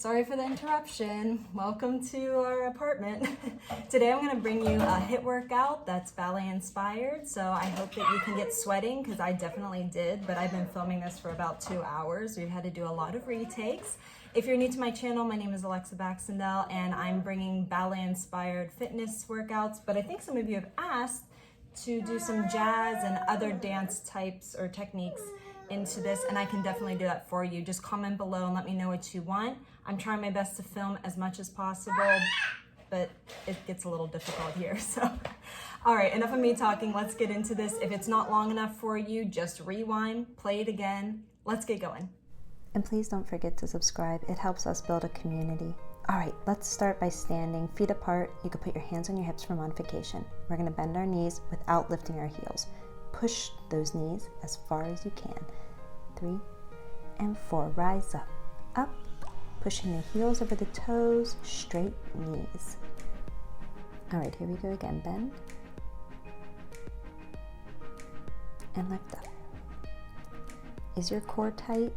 Sorry for the interruption. Welcome to our apartment. Today I'm going to bring you a HiiT workout that's ballet inspired. So I hope that you can get sweating because I definitely did, but I've been filming this for about 2 hours. We've had to do a lot of retakes. If you're new to my channel, my name is Alexa Baxendale and I'm bringing ballet inspired fitness workouts, but I think some of you have asked to do some jazz and other dance types or techniques into this, and I can definitely do that for you. Just comment below and let me know what you want. I'm trying my best to film as much as possible, but it gets a little difficult here. So, all right, enough of me talking. Let's get into this. If it's not long enough for you, just rewind, play it again. Let's get going. And please don't forget to subscribe. It helps us build a community. All right, let's start by standing, feet apart. You can put your hands on your hips for modification. We're gonna bend our knees without lifting our heels. Push those knees as far as you can. 3 and 4, rise up, up, pushing the heels over the toes, straight knees. All right, here we go again, bend, and lift up. Is your core tight?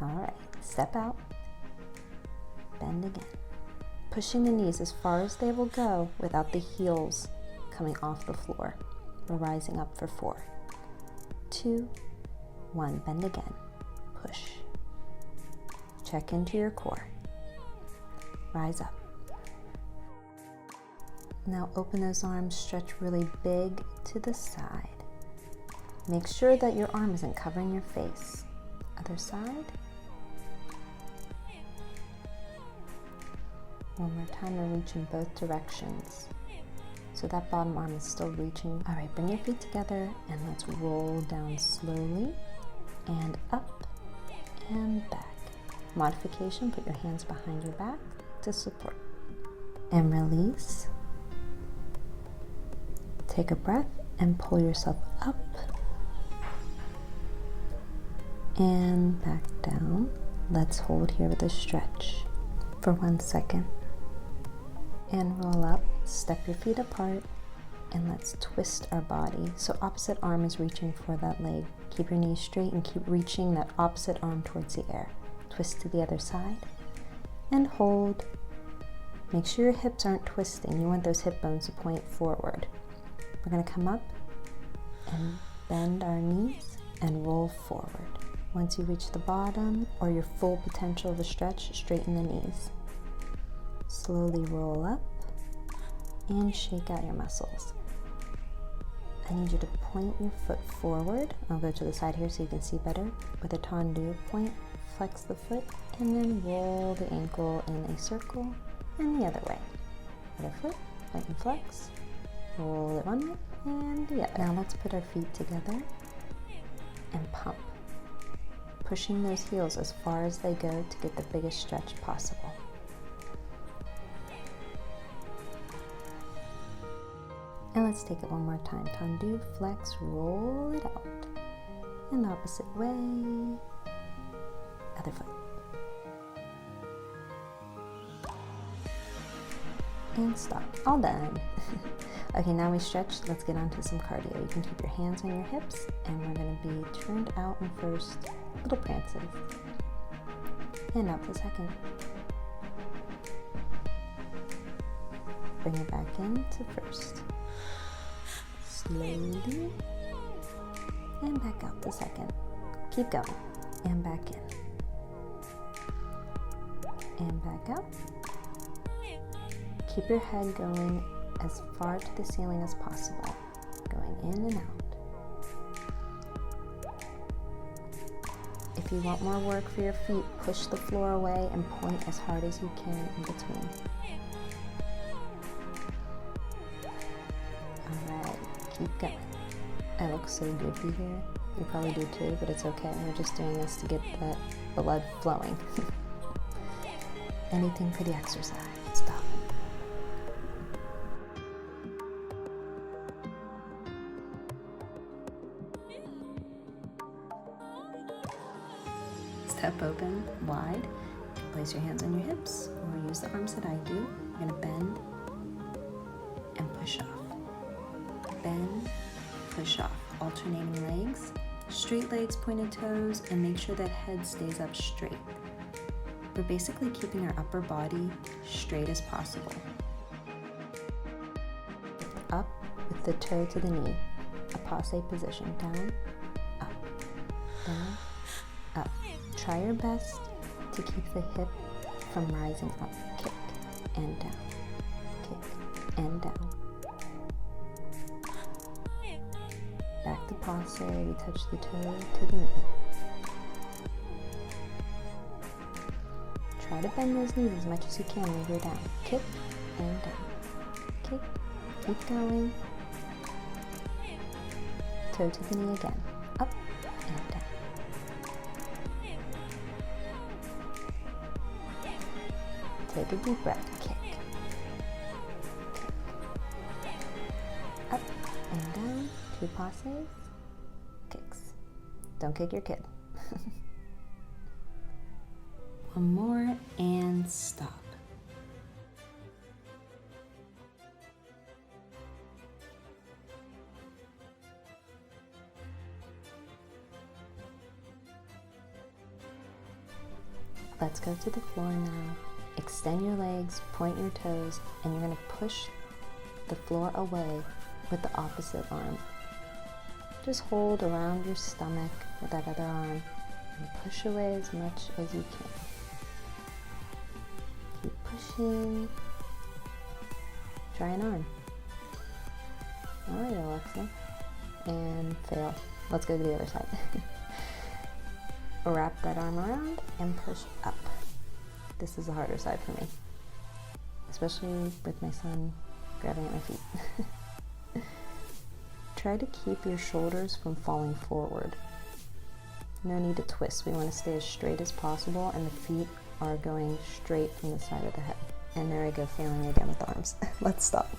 All right, step out, bend again. Pushing the knees as far as they will go without the heels coming off the floor. We're rising up for 4, 2, 1, bend again, push. Check into your core, rise up. Now open those arms, stretch really big to the side. Make sure that your arm isn't covering your face. Other side. One more time and reach in both directions. So that bottom arm is still reaching. All right, bring your feet together and let's roll down slowly and up and back. Modification, put your hands behind your back to support. And release. Take a breath and pull yourself up and back down. Let's hold here with a stretch for 1 second. And roll up, step your feet apart, and let's twist our body. So opposite arm is reaching for that leg. Keep your knees straight and keep reaching that opposite arm towards the air. Twist to the other side and hold. Make sure your hips aren't twisting. You want those hip bones to point forward. We're gonna come up and bend our knees and roll forward. Once you reach the bottom or your full potential of a stretch, straighten the knees. Slowly roll up and shake out your muscles. I need you to point your foot forward. I'll go to the side here so you can see better. With a tendu, point, flex the foot, and then roll the ankle in a circle and the other way. Other foot, point and flex, roll it one way and the other. Now let's put our feet together and pump. Pushing those heels as far as they go to get the biggest stretch possible. And let's take it one more time. Tendu, flex, roll it out. And the opposite way. Other foot. And stop. All done. Okay, now we stretch. Let's get on to some cardio. You can keep your hands on your hips, and we're going to be turned out in first, little prances. And out the second. Bring it back into first. Slowly, and back out the second. Keep going, and back in, and back out. Keep your head going as far to the ceiling as possible, going in and out. If you want more work for your feet, push the floor away and point as hard as you can in between. Keep going. I look so goofy here. You probably do too, but it's okay. We're just doing this to get that blood flowing. Anything for the exercise. Stop. Step open, wide. Place your hands on your hips, or use the arms that I do. You're gonna bend and push off. Bend, push off, alternating legs, straight legs, pointed toes, and make sure that head stays up straight. We're basically keeping our upper body straight as possible. Up with the toe to the knee, a passe position, down, up. Try your best to keep the hip from rising up. Kick and down, kick and down. Back to passe, we touch the toe to the knee. Try to bend those knees as much as you can when you're down. Kick and down, kick, keep going. Toe to the knee again, up and down. Take a deep breath, kick, up and down, 2 passes, kicks. Don't kick your kid. One more and stop. Let's go to the floor now. Extend your legs, point your toes, and you're going to push the floor away with the opposite arm. Just hold around your stomach with that other arm and push away as much as you can. Keep pushing. Try an arm. All right, Alexa. And fail. Let's go to the other side. Wrap that arm around and push up. This is the harder side for me, especially with my son grabbing at my feet. Try to keep your shoulders from falling forward. No need to twist. We want to stay as straight as possible, and the feet are going straight from the side of the head. And there I go, failing again with the arms. Let's stop.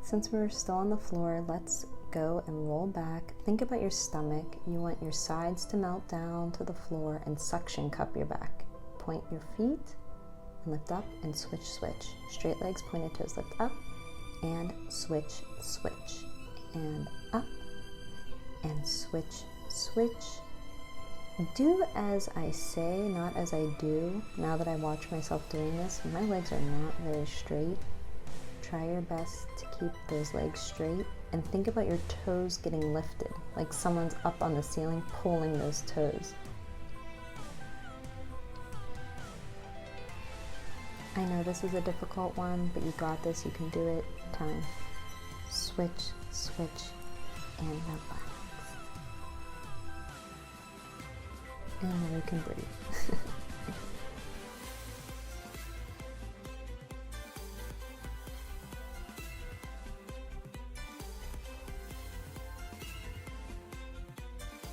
Since we're still on the floor, let's go and roll back. Think about your stomach. You want your sides to melt down to the floor and suction cup your back. Point your feet and lift up and switch, switch. Straight legs, pointed toes, lift up and switch, switch. And up and switch, switch. Do as I say, not as I do. Now that I watch myself doing this, my legs are not very straight. Try your best to keep those legs straight and think about your toes getting lifted, like someone's up on the ceiling pulling those toes. I know this is a difficult one, but you got this, you can do it. Time. Switch, switch, and relax. And now you can breathe.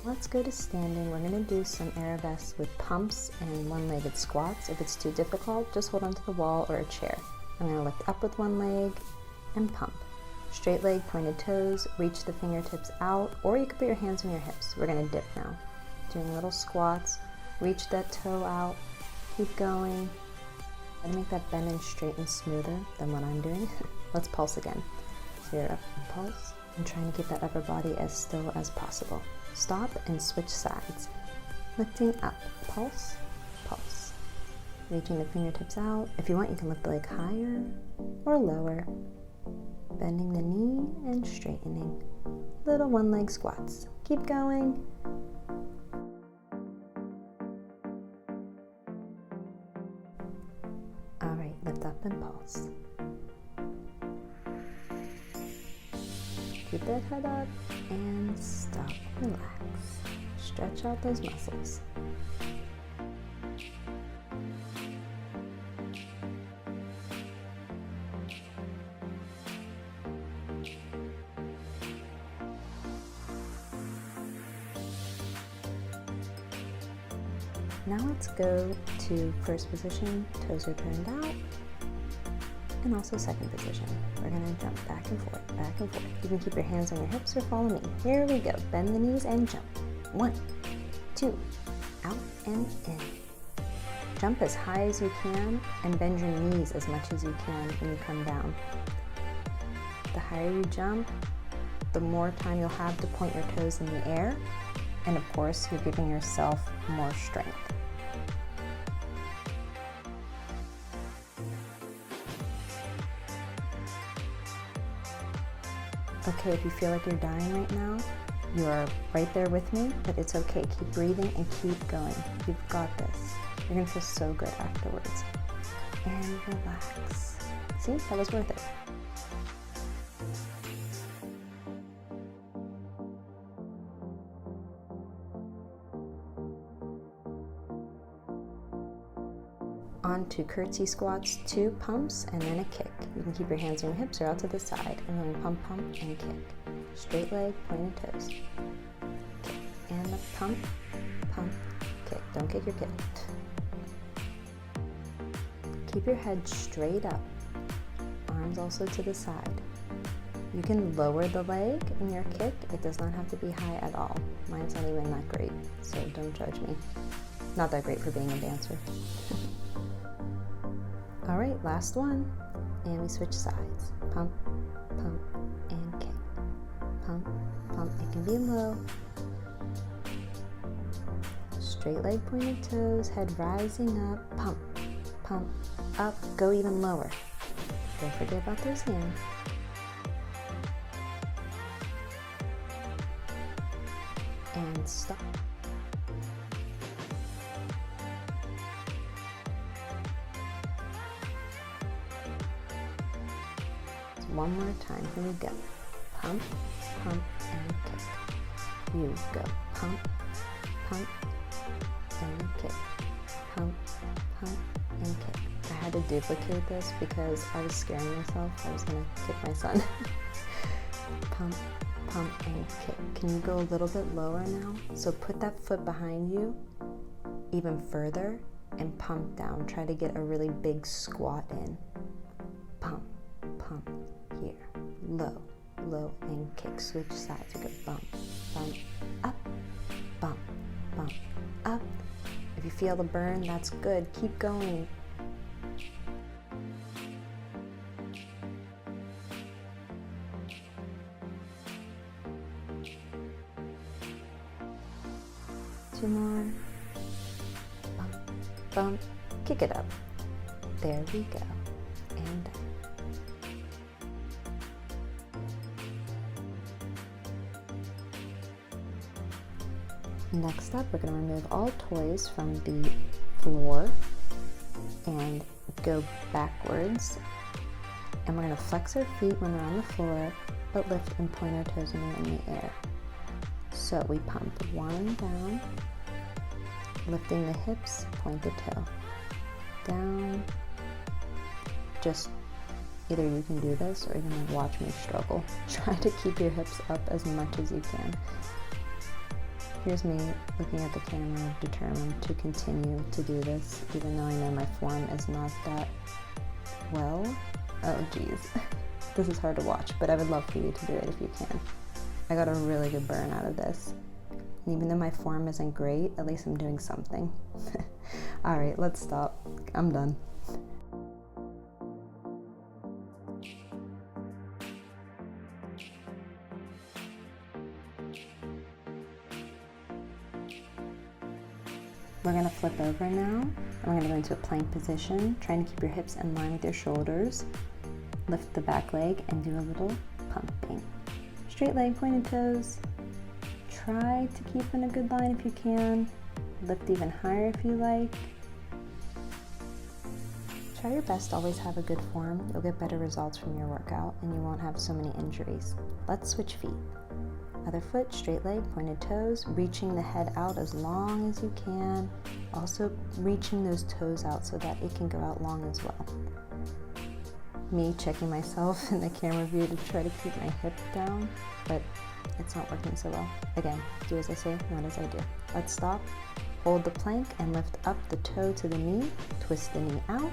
Let's go to standing. We're going to do some arabesques with pumps and one-legged squats. If it's too difficult, just hold onto the wall or a chair. I'm going to lift up with one leg and pump. Straight leg, pointed toes, reach the fingertips out, or you can put your hands on your hips. We're going to dip now. Doing little squats, reach that toe out, keep going. And make that bend and straighten smoother than what I'm doing. Let's pulse again. So you're up and pulse, and trying to keep that upper body as still as possible. Stop and switch sides. Lifting up, pulse, pulse. Reaching the fingertips out. If you want, you can lift the leg higher or lower. Bending the knee and straightening. Little one-leg squats. Keep going. All right, lift up and pulse. Keep that head up and stop. Relax. Stretch out those muscles. Now let's go to first position, toes are turned out, and also second position. We're gonna jump back and forth, back and forth. You can keep your hands on your hips or follow me. Here we go, bend the knees and jump. 1, 2, out and in. Jump as high as you can and bend your knees as much as you can when you come down. The higher you jump, the more time you'll have to point your toes in the air, and of course, you're giving yourself more strength. Okay, if you feel like you're dying right now, you are right there with me, but it's okay. Keep breathing and keep going. You've got this. You're gonna feel so good afterwards. And relax. See, that was worth it. On to curtsy squats, 2 pumps, and then a kick. You can keep your hands on your hips or out to the side, and then pump, pump, and kick. Straight leg, pointed toes. Kick. And the pump, pump, kick. Don't kick your kid. Keep your head straight up. Arms also to the side. You can lower the leg in your kick. It does not have to be high at all. Mine's not even that great, so don't judge me. Not that great for being a dancer. All right, last one. And we switch sides. Pump, pump, and kick. Pump, pump. It can be low. Straight leg, pointed toes, head rising up. Pump, pump, up. Go even lower. Don't forget about those hands. And stop. One more time, here we go. Pump, pump, and kick. You go. Pump, pump, and kick. Pump, pump, and kick. I had to duplicate this because I was scaring myself. I was gonna kick my son. Pump, pump, and kick. Can you go a little bit lower now? So put that foot behind you even further and pump down. Try to get a really big squat in. Pump, pump. Here, low, low, and kick. Switch sides. You go bump, bump, up, bump, bump, up. If you feel the burn, that's good. Keep going. Two more. Bump, bump. Kick it up. There we go. And down. Next up, we're going to remove all toys from the floor and go backwards. And we're going to flex our feet when we're on the floor, but lift and point our toes when we're in the air. So we pump 1 down, lifting the hips, point the toe. Down. Just either you can do this or you're going to watch me struggle. Try to keep your hips up as much as you can. Here's me looking at the camera, determined to continue to do this, even though I know my form is not that well. Oh geez, this is hard to watch, but I would love for you to do it if you can. I got a really good burn out of this. And even though my form isn't great, at least I'm doing something. All right, let's stop. I'm done. We're going to flip over now, and we're going to go into a plank position, trying to keep your hips in line with your shoulders. Lift the back leg and do a little pumping. Straight leg, pointed toes. Try to keep in a good line if you can. Lift even higher if you like. Try your best to always have a good form. You'll get better results from your workout, and you won't have so many injuries. Let's switch feet. Other foot, straight leg, pointed toes, reaching the head out as long as you can. Also reaching those toes out so that it can go out long as well. Me checking myself in the camera view to try to keep my hip down, but it's not working so well. Again, do as I say, not as I do. Let's stop, hold the plank and lift up the toe to the knee, twist the knee out,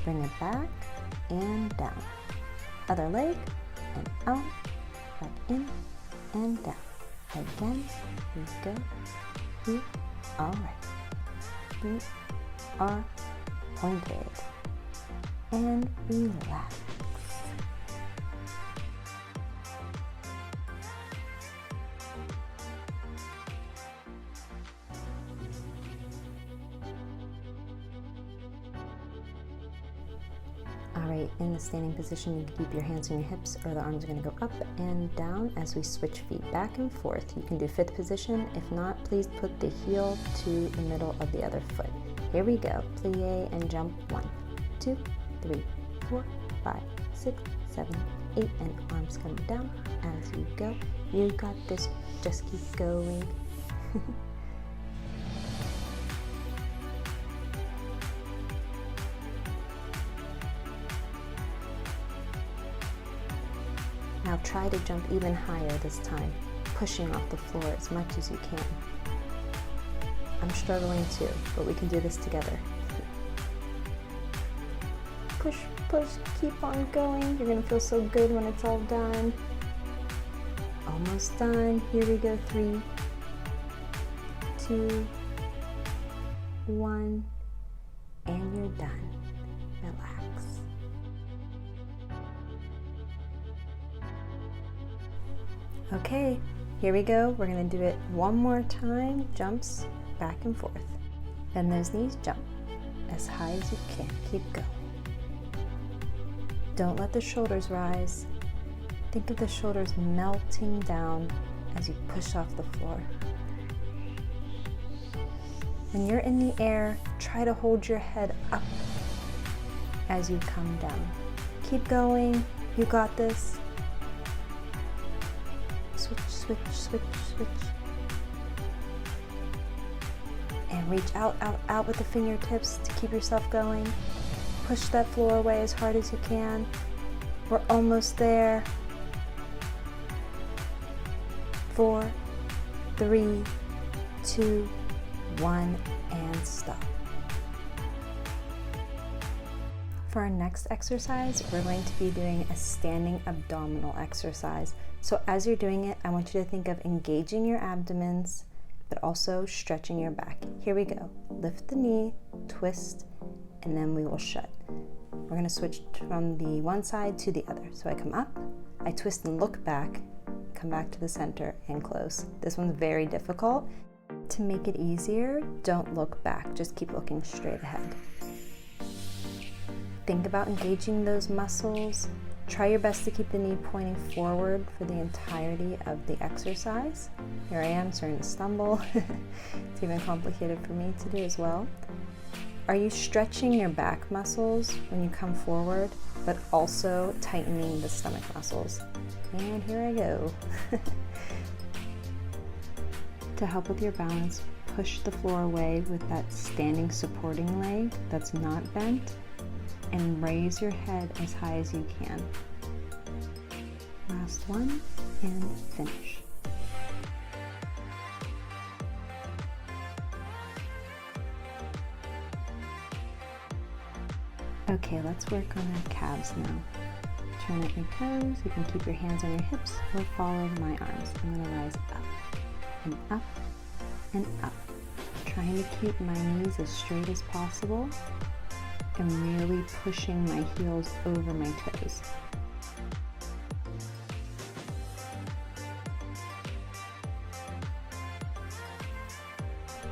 bring it back and down. Other leg and out, back in, and down. Again, here we go. Here. All right. 3, are pointed. And relax. Alright, in the standing position, you can keep your hands on your hips, or the arms are going to go up and down as we switch feet back and forth. You can do fifth position. If not, please put the heel to the middle of the other foot. Here we go. Plie and jump. 1, 2, 3, 4, 5, 6, 7, 8, and arms come down as you go. You got this. Just keep going. Now try to jump even higher this time, pushing off the floor as much as you can. I'm struggling too, but we can do this together. Push, push, keep on going. You're gonna feel so good when it's all done. Almost done. Here we go. 3, 2, 1, and you're done. Relax. Okay, here we go. We're gonna do it one more time. Jumps back and forth. Bend those knees, jump as high as you can. Keep going. Don't let the shoulders rise. Think of the shoulders melting down as you push off the floor. When you're in the air, try to hold your head up as you come down. Keep going. You got this. Switch, switch, switch, switch. And reach out, out, out with the fingertips to keep yourself going. Push that floor away as hard as you can. We're almost there. 4, 3, 2, 1, and stop. For our next exercise, we're going to be doing a standing abdominal exercise. So as you're doing it, I want you to think of engaging your abdomens, but also stretching your back. Here we go. Lift the knee, twist, and then we will shut. We're gonna switch from the one side to the other. So I come up, I twist and look back, come back to the center and close. This one's very difficult. To make it easier, don't look back, just keep looking straight ahead. Think about engaging those muscles. Try your best to keep the knee pointing forward for the entirety of the exercise. Here I am starting to stumble. It's even complicated for me to do as well. Are you stretching your back muscles when you come forward, but also tightening the stomach muscles? And here I go. To help with your balance, push the floor away with that standing supporting leg that's not bent, and raise your head as high as you can. Last one, and finish. Okay, let's work on our calves now. Turn at your toes. You can keep your hands on your hips or follow my arms. I'm going to rise up and up and up, trying to keep my knees as straight as possible and really pushing my heels over my toes.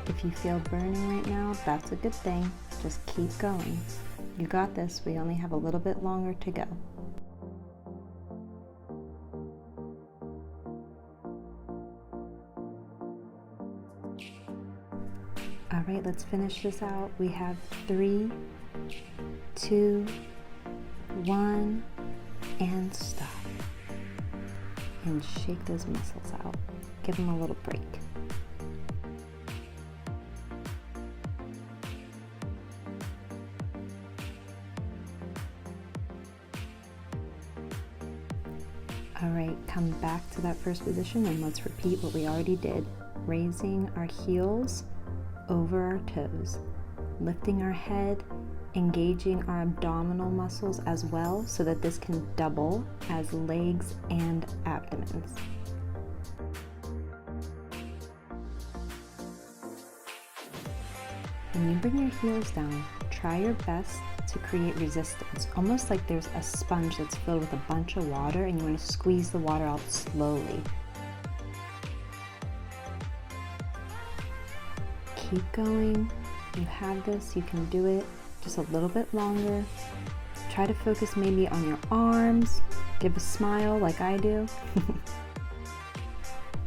If you feel burning right now, that's a good thing. Just keep going. You got this. We only have a little bit longer to go. All right, let's finish this out. We have 3, 2, 1, and stop. And shake those muscles out. Give them a little break. All right, come back to that first position and let's repeat what we already did. Raising our heels over our toes, lifting our head, engaging our abdominal muscles as well so that this can double as legs and abdomens. and you bring your heels down, try your best to create resistance, almost like there's a sponge that's filled with a bunch of water and you want to squeeze the water out slowly. Keep going. You have this, you can do it just a little bit longer. Try to focus maybe on your arms, give a smile like I do,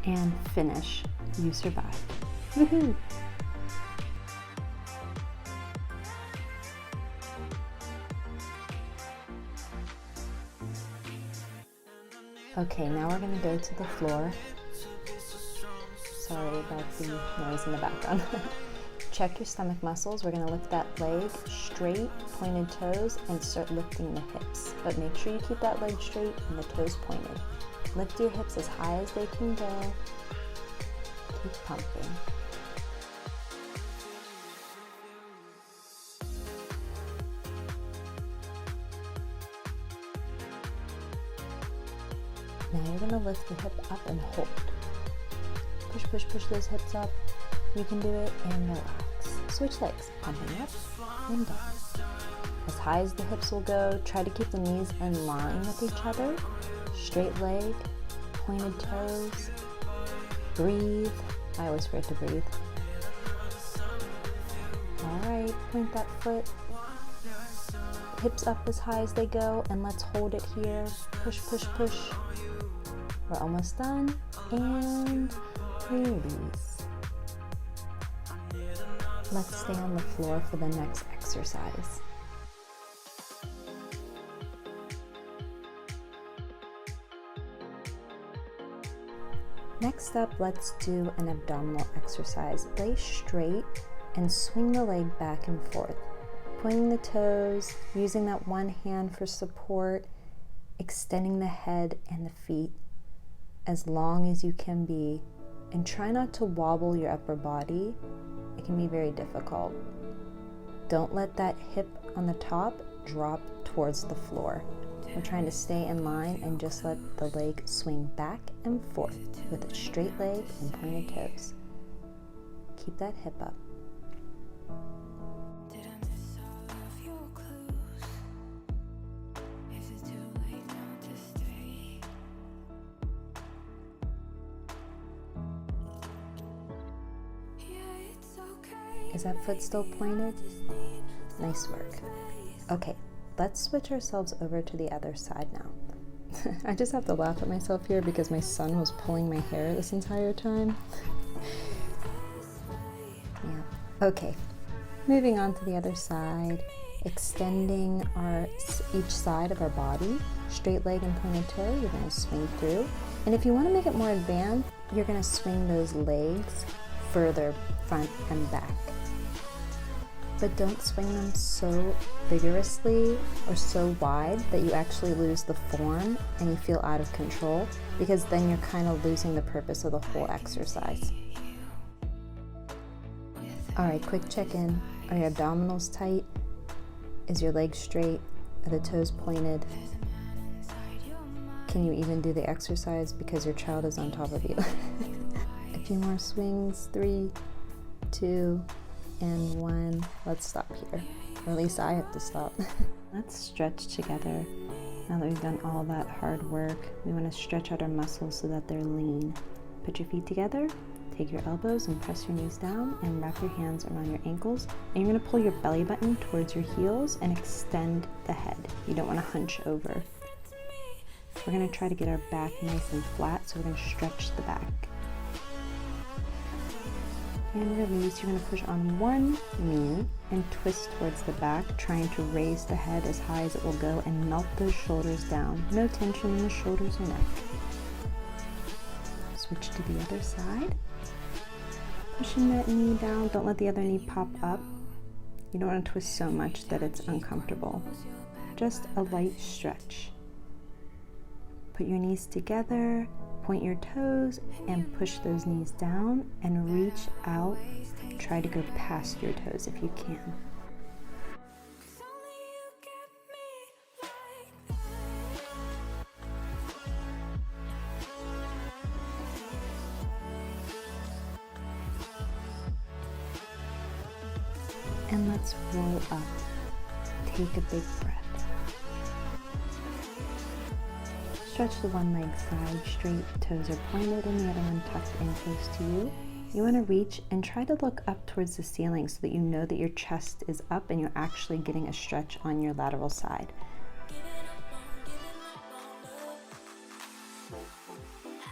and finish. You survived. Woohoo! Okay, now we're going to go to the floor. Sorry about the noise in the background. Check your stomach muscles. We're going to lift that leg straight, pointed toes, and start lifting the hips. But make sure you keep that leg straight and the toes pointed. Lift your hips as high as they can go. Keep pumping. Now you're going to lift the hip up and hold. Push, push, push those hips up. You can do it and relax. Switch legs, pumping up and down. As high as the hips will go, try to keep the knees in line with each other. Straight leg, pointed toes. Breathe. I always forget to breathe. Alright, point that foot. Hips up as high as they go, and let's hold it here. Push, push, push. We're almost done, and release. Let's stay on the floor for the next exercise. Next up, let's do an abdominal exercise. Lay straight and swing the leg back and forth, pointing the toes, using that one hand for support, extending the head and the feet as long as you can be, and try not to wobble your upper body. It can be very difficult. Don't let that hip on the top drop towards the floor. We're trying to stay in line and just let the leg swing back and forth with a straight leg and pointed toes. Keep that hip up. Is that foot still pointed? Nice work. Okay, let's switch ourselves over to the other side now. I just have to laugh at myself here because my son was pulling my hair this entire time. Yeah. Okay, moving on to the other side, extending each side of our body, straight leg and pointed toe, you're going to swing through. And if you want to make it more advanced, you're going to swing those legs further front and back. But don't swing them so vigorously or so wide that you actually lose the form and you feel out of control, because then you're kind of losing the purpose of the whole exercise. Alright, quick check-in. Are your abdominals tight? Is your leg straight? Are the toes pointed? Can you even do the exercise because your child is on top of you? A few more swings. 3, 2, and 1. Let's stop here. Or at least I have to stop. Let's stretch together. Now that we've done all that hard work, we want to stretch out our muscles so that they're lean. Put your feet together, take your elbows and press your knees down, and wrap your hands around your ankles. And you're going to pull your belly button towards your heels and extend the head. You don't want to hunch over. We're going to try to get our back nice and flat, so we're going to stretch the back. And release. You're going to push on one knee and twist towards the back, trying to raise the head as high as it will go and melt those shoulders down. No tension in the shoulders or neck. Switch to the other side. Pushing that knee down. Don't let the other knee pop up. You don't want to twist so much that it's uncomfortable. Just a light stretch. Put your knees together. Point your toes and push those knees down and reach out. Try to go past your toes if you can. And let's roll up. Take a big breath. Stretch the one leg side straight, toes are pointed, and the other one tucked in close to you. You want to reach and try to look up towards the ceiling so that you know that your chest is up and you're actually getting a stretch on your lateral side.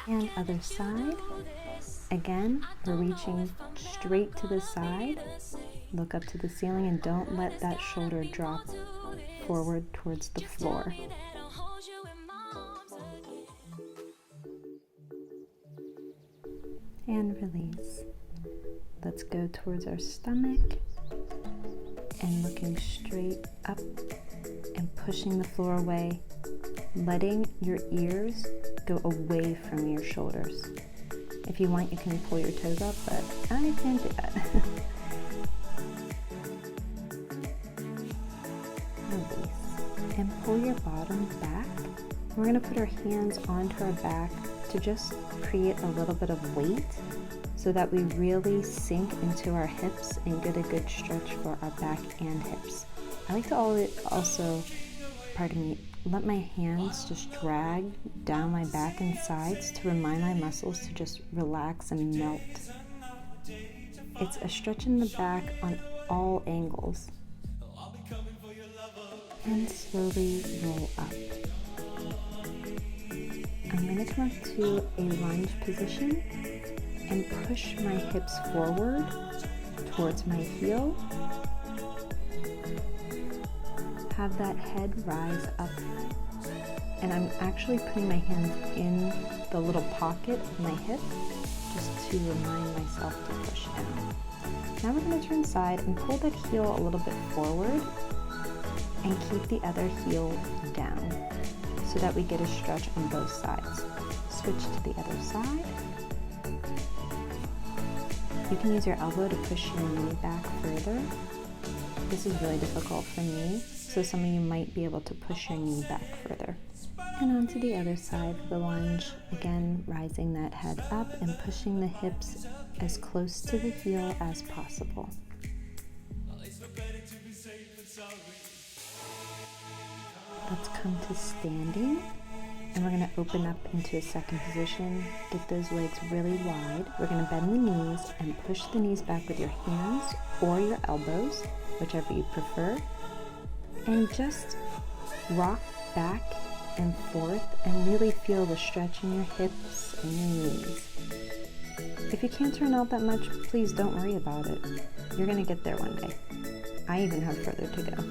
And other side. Again, we're reaching straight to the side. Look up to the ceiling and don't let that shoulder drop forward towards the floor. And release. Let's go towards our stomach and looking straight up and pushing the floor away, letting your ears go away from your shoulders. If you want, you can pull your toes up, but I can't do that. Release. And pull your bottom back. We're going to put our hands onto our back to just create a little bit of weight so that we really sink into our hips and get a good stretch for our back and hips. I like to also, let my hands just drag down my back and sides to remind my muscles to just relax and melt. It's a stretch in the back on all angles. And slowly roll up. I'm going to come up to a lunge position and push my hips forward towards my heel. Have that head rise up. And I'm actually putting my hands in the little pocket of my hip just to remind myself to push down. Now we're going to turn side and pull that heel a little bit forward and keep the other heel down, so that we get a stretch on both sides. Switch to the other side. You can use your elbow to push your knee back further. This is really difficult for me, so some of you might be able to push your knee back further. And onto the other side for the lunge. Again, rising that head up and pushing the hips as close to the heel as possible. Let's come to standing, and we're going to open up into a second position. Get those legs really wide. We're going to bend the knees and push the knees back with your hands or your elbows, whichever you prefer, and just rock back and forth and really feel the stretch in your hips and your knees. If you can't turn out that much, please don't worry about it. You're going to get there one day. I even have further to go.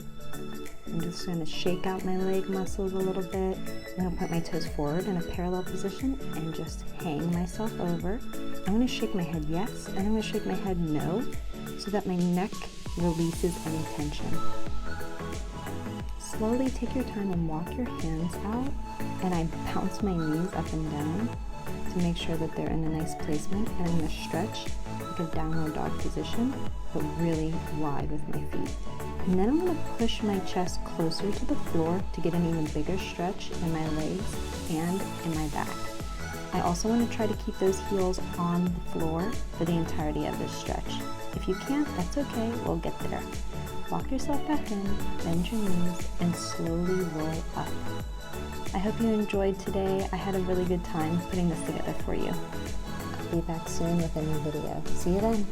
I'm just going to shake out my leg muscles a little bit. I'm going to put my toes forward in a parallel position and just hang myself over. I'm going to shake my head yes, and I'm going to shake my head no, so that my neck releases any tension. Slowly take your time and walk your hands out, and I bounce my knees up and down to make sure that they're in a nice placement, and I'm going to stretch like a downward dog position, but really wide with my feet. And then I'm going to push my chest closer to the floor to get an even bigger stretch in my legs and in my back. I also want to try to keep those heels on the floor for the entirety of this stretch. If you can't, that's okay, we'll get there. Walk yourself back in, bend your knees, and slowly roll up. I hope you enjoyed today. I had a really good time putting this together for you. I'll be back soon with a new video. See you then.